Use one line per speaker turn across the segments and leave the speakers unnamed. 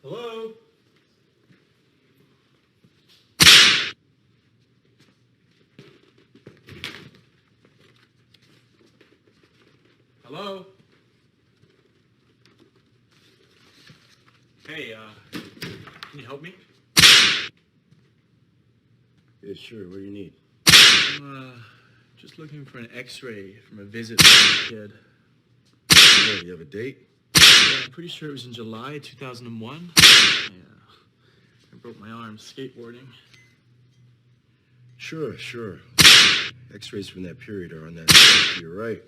Hello? Hello? Hey, can you help me?
Yeah, sure. What do you need?
I'm, just looking for an x-ray from a visit from a kid.
Oh, you have a date?
Yeah, I'm pretty sure it was in July 2001. I broke my arm skateboarding.
Sure. X-rays from that period are on that shelf to your right.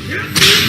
Yeah.